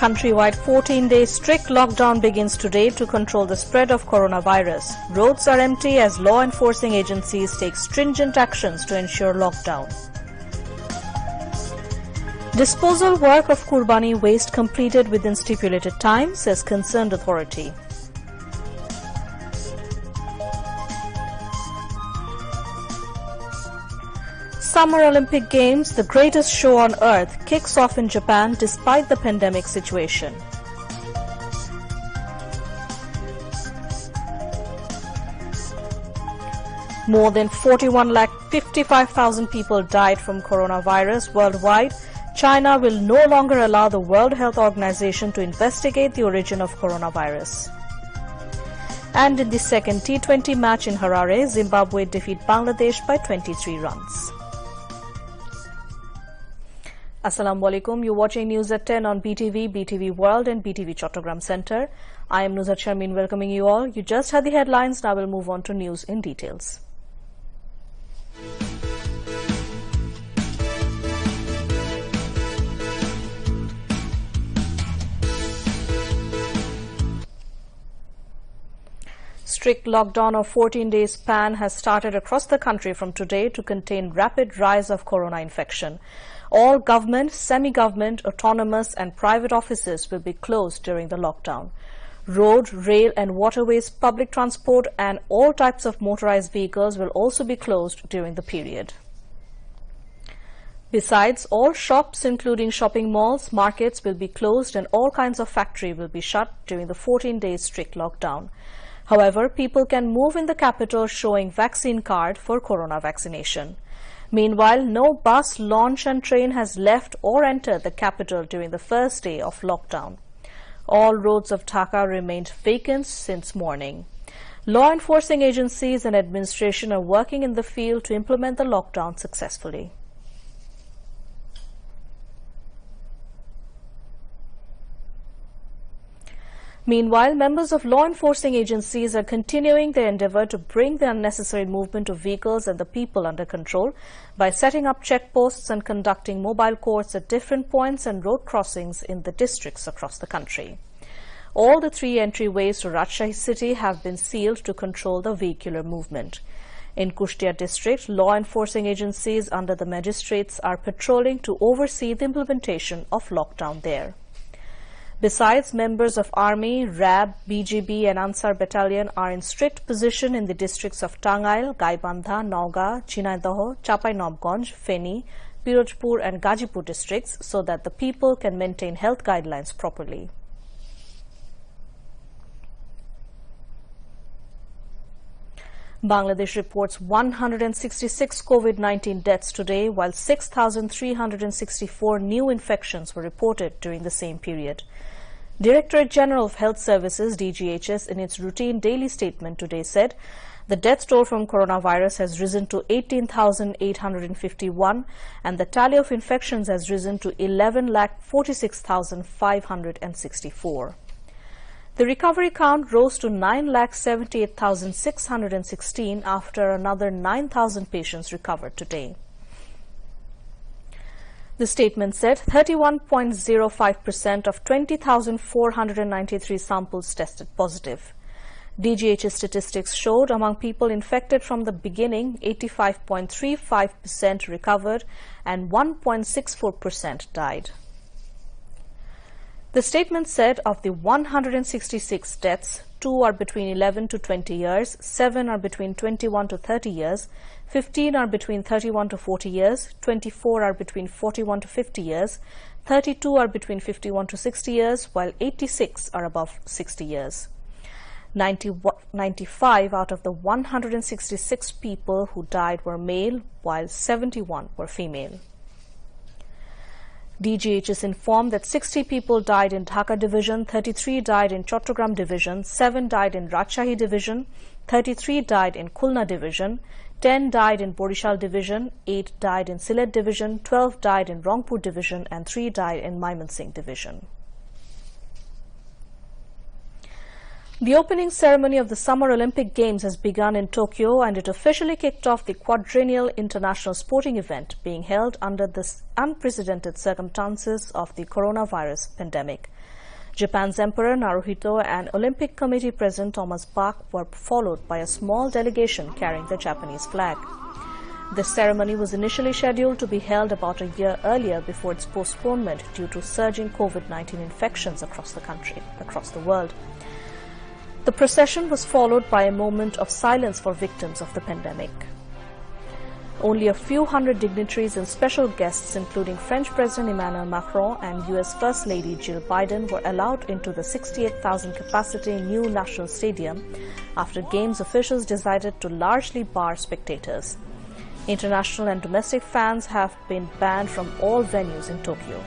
countrywide 14-day strict lockdown begins today to control the spread of coronavirus. Roads are empty as law enforcing agencies take stringent actions to ensure lockdown. Disposal work of Kurbani waste completed within stipulated time, says concerned authority. Summer Olympic Games, the greatest show on earth, kicks off in Japan despite the pandemic situation. More than 41,55,000 people died from coronavirus worldwide. China will no longer allow the World Health Organization to investigate the origin of coronavirus. And in the second T20 match in Harare, Zimbabwe defeat Bangladesh by 23 runs. Assalamu alaikum. You're watching News at 10 on BTV, BTV World and BTV Chattogram Center. I am Nuzhat Sharmin welcoming you all. You just had the headlines. Now we'll move on to news in details. Strict lockdown of 14-day span has started across the country from today to contain rapid rise of corona infection. All government, semi-government, autonomous and private offices will be closed during the lockdown. Road, rail and waterways, public transport and all types of motorized vehicles will also be closed during the period. Besides, all shops including shopping malls, markets will be closed and all kinds of factory will be shut during the 14-day strict lockdown. However, people can move in the capital showing vaccine card for corona vaccination. Meanwhile, no bus, launch and train has left or entered the capital during the first day of lockdown. All roads of Dhaka remained vacant since morning. Law enforcing agencies and administration are working in the field to implement the lockdown successfully. Meanwhile, members of law enforcing agencies are continuing their endeavour to bring the unnecessary movement of vehicles and the people under control by setting up checkposts and conducting mobile courts at different points and road crossings in the districts across the country. All the 3 entryways to Rajshahi city have been sealed to control the vehicular movement. In Kushtia district, law enforcing agencies under the magistrates are patrolling to oversee the implementation of lockdown there. Besides, members of Army, RAB, BGB and Ansar Battalion are in strict position in the districts of Tangail, Gaibandha, Nauga, Jhinaidaho, Chapai-Nobganj, Feni, Pirojpur and Gazipur districts so that the people can maintain health guidelines properly. Bangladesh reports 166 COVID-19 deaths today, while 6,364 new infections were reported during the same period. Directorate General of Health Services, DGHS, in its routine daily statement today said the death toll from coronavirus has risen to 18,851 and the tally of infections has risen to 11,46,564. The recovery count rose to 9,78,616 after another 9,000 patients recovered today. The statement said 31.05% of 20,493 samples tested positive. DGHS statistics showed among people infected from the beginning, 85.35% recovered and 1.64% died. The statement said of the 166 deaths, 2 are between 11 to 20 years, 7 are between 21 to 30 years, 15 are between 31 to 40 years, 24 are between 41 to 50 years, 32 are between 51 to 60 years, while 86 are above 60 years. 95 out of the 166 people who died were male, while 71 were female. DGHS informed that 60 people died in Dhaka Division, 33 died in Chattogram Division, 7 died in Rajshahi Division, 33 died in Khulna Division, 10 died in Borishal Division, 8 died in Sylhet Division, 12 died in Rangpur Division and 3 died in Mymensingh Division. The opening ceremony of the Summer Olympic Games has begun in Tokyo and it officially kicked off the quadrennial international sporting event being held under the unprecedented circumstances of the coronavirus pandemic. Japan's Emperor Naruhito and Olympic Committee President Thomas Bach were followed by a small delegation carrying the Japanese flag. This ceremony was initially scheduled to be held about a year earlier before its postponement due to surging COVID-19 infections across the world. The procession was followed by a moment of silence for victims of the pandemic. Only a few hundred dignitaries and special guests, including French President Emmanuel Macron and US First Lady Jill Biden, were allowed into the 68,000-capacity new National Stadium after Games officials decided to largely bar spectators. International and domestic fans have been banned from all venues in Tokyo.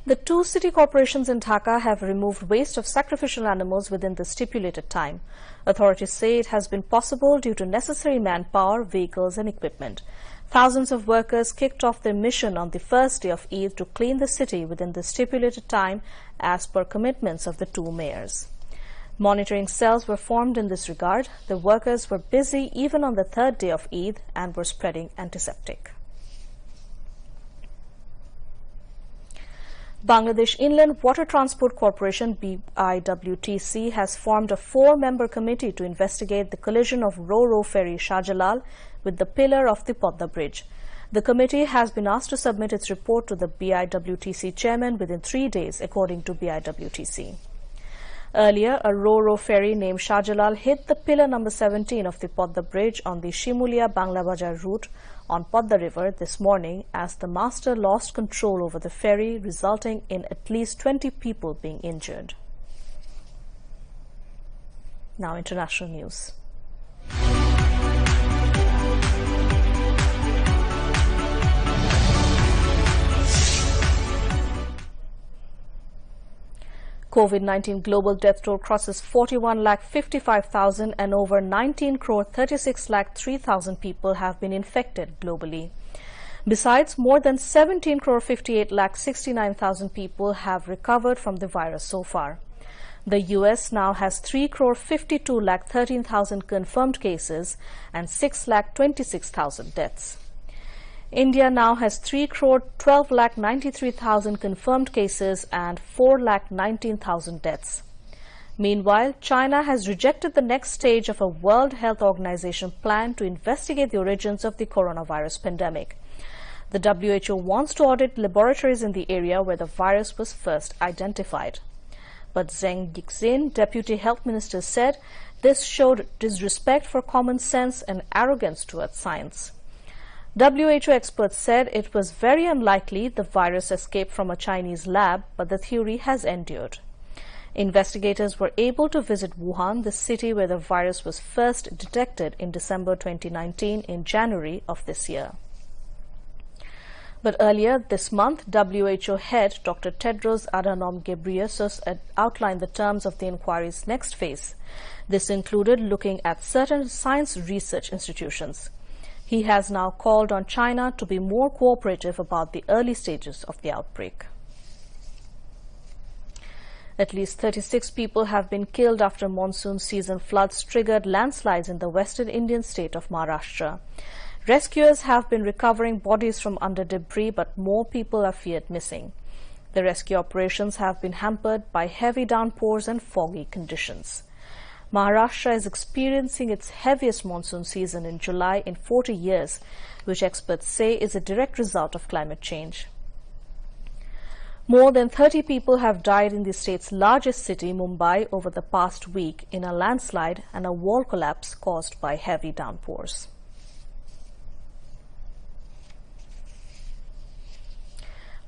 The two city corporations in Dhaka have removed waste of sacrificial animals within the stipulated time. Authorities say it has been possible due to necessary manpower, vehicles and equipment. Thousands of workers kicked off their mission on the first day of Eid to clean the city within the stipulated time as per commitments of the two mayors. Monitoring cells were formed in this regard. The workers were busy even on the third day of Eid and were spreading antiseptic. Bangladesh Inland Water Transport Corporation BIWTC has formed a 4-member committee to investigate the collision of Ro-Ro ferry Shah Jalal with the pillar of the Podda Bridge. The committee has been asked to submit its report to the BIWTC chairman within 3 days, according to BIWTC. Earlier, a Ro-Ro ferry named Shah Jalal hit the pillar number 17 of the Podda Bridge on the Shimulia-Bangla Bajar route on Podda River this morning as the master lost control over the ferry, resulting in at least 20 people being injured. Now, international news. COVID-19 global death toll crosses 41,55,000 and over 19,36,03,000 people have been infected globally. Besides, more than 17,58,69,000 people have recovered from the virus so far. The US now has 3,52,13,000 confirmed cases and 6,26,000 deaths. India now has 3,12,93,000 confirmed cases and 4,19,000 deaths. Meanwhile, China has rejected the next stage of a World Health Organization plan to investigate the origins of the coronavirus pandemic. The WHO wants to audit laboratories in the area where the virus was first identified. But Zheng Yixin, Deputy Health Minister, said this showed disrespect for common sense and arrogance towards science. WHO experts said it was very unlikely the virus escaped from a Chinese lab, but the theory has endured. Investigators were able to visit Wuhan, the city where the virus was first detected in December 2019 in January of this year. But earlier this month, WHO head Dr. Tedros Adhanom Ghebreyesus outlined the terms of the inquiry's next phase. This included looking at certain science research institutions. He has now called on China to be more cooperative about the early stages of the outbreak. At least 36 people have been killed after monsoon season floods triggered landslides in the western Indian state of Maharashtra. Rescuers have been recovering bodies from under debris, but more people are feared missing. The rescue operations have been hampered by heavy downpours and foggy conditions. Maharashtra is experiencing its heaviest monsoon season in July in 40 years, which experts say is a direct result of climate change. More than 30 people have died in the state's largest city, Mumbai, over the past week in a landslide and a wall collapse caused by heavy downpours.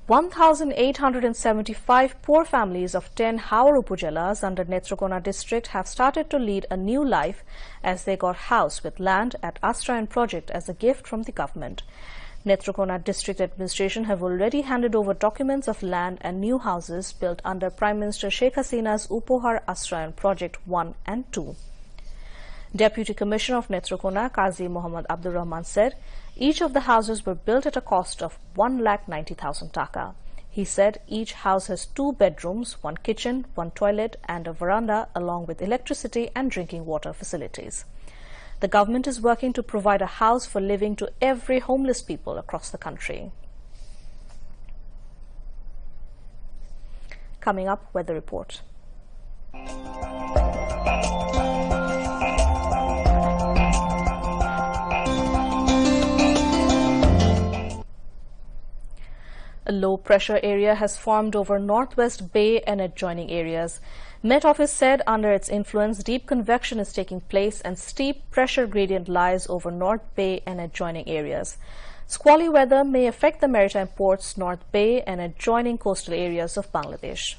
(1,875) poor families of 10 Howrah Upajilas under Netrokona district have started to lead a new life as they got house with land at Asrayan project as a gift from the government. Netrokona district administration have already handed over documents of land and new houses built under Prime Minister Sheikh Hasina's Upohar Asrayan project 1 and 2. Deputy Commissioner of Netrokona, Qazi Muhammad Abdur Rahman, said each of the houses were built at a cost of 1,90,000 taka. He said each house has 2 bedrooms, 1 kitchen, 1 toilet and a veranda along with electricity and drinking water facilities. The government is working to provide a house for living to every homeless people across the country. Coming up, weather report. A low-pressure area has formed over Northwest Bay and adjoining areas. Met Office said under its influence, deep convection is taking place and steep pressure gradient lies over North Bay and adjoining areas. Squally weather may affect the maritime ports, North Bay and adjoining coastal areas of Bangladesh.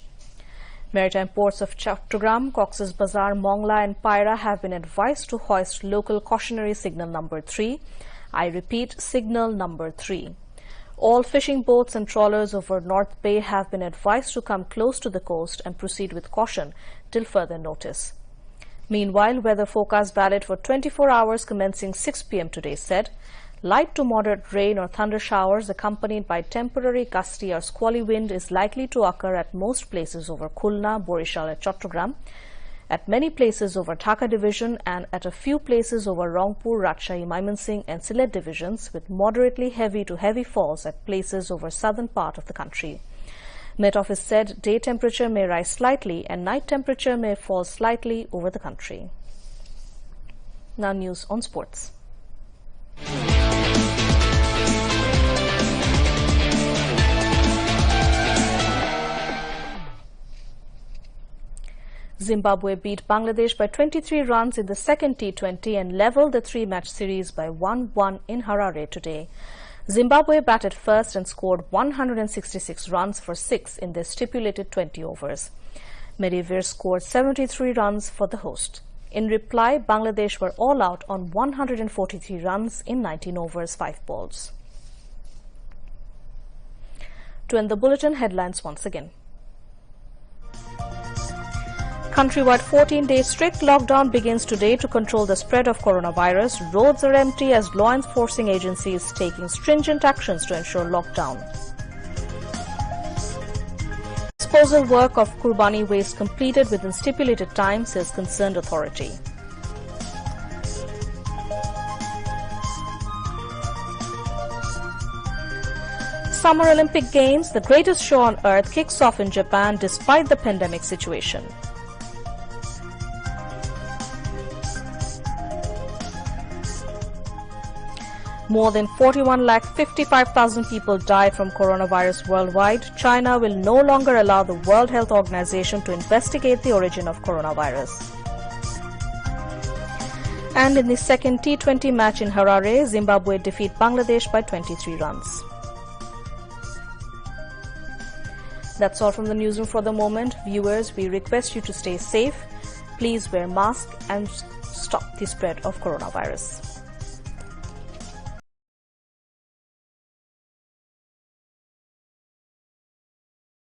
Maritime ports of Chattogram, Cox's Bazar, Mongla and Paira have been advised to hoist local cautionary signal number 3. I repeat, signal number 3. All fishing boats and trawlers over North Bay have been advised to come close to the coast and proceed with caution till further notice. Meanwhile, weather forecast valid for 24 hours commencing 6 p.m. today said, light to moderate rain or thunder showers accompanied by temporary gusty or squally wind is likely to occur at most places over Khulna, Borishal and Chattogram, at many places over Dhaka division and at a few places over Rangpur, Rajshahi, Mymensingh and Sylhet divisions with moderately heavy to heavy falls at places over southern part of the country. Met Office said day temperature may rise slightly and night temperature may fall slightly over the country. Now news on sports. Zimbabwe beat Bangladesh by 23 runs in the second T20 and levelled the 3-match series by 1-1 in Harare today. Zimbabwe batted first and scored 166 runs for 6 in their stipulated 20 overs. Medivir scored 73 runs for the host. In reply, Bangladesh were all out on 143 runs in 19 overs, 5 balls. To end the bulletin, headlines once again. Countrywide 14-day strict lockdown begins today to control the spread of coronavirus. Roads are empty as law enforcing agencies taking stringent actions to ensure lockdown. Disposal work of Kurbani waste completed within stipulated time, says concerned authority. Summer Olympic Games, the greatest show on earth, kicks off in Japan despite the pandemic situation. More than 41,55,000 people died from coronavirus worldwide. China will no longer allow the World Health Organization to investigate the origin of coronavirus. And in the second T20 match in Harare, Zimbabwe defeat Bangladesh by 23 runs. That's all from the newsroom for the moment. Viewers, we request you to stay safe. Please wear masks and stop the spread of coronavirus.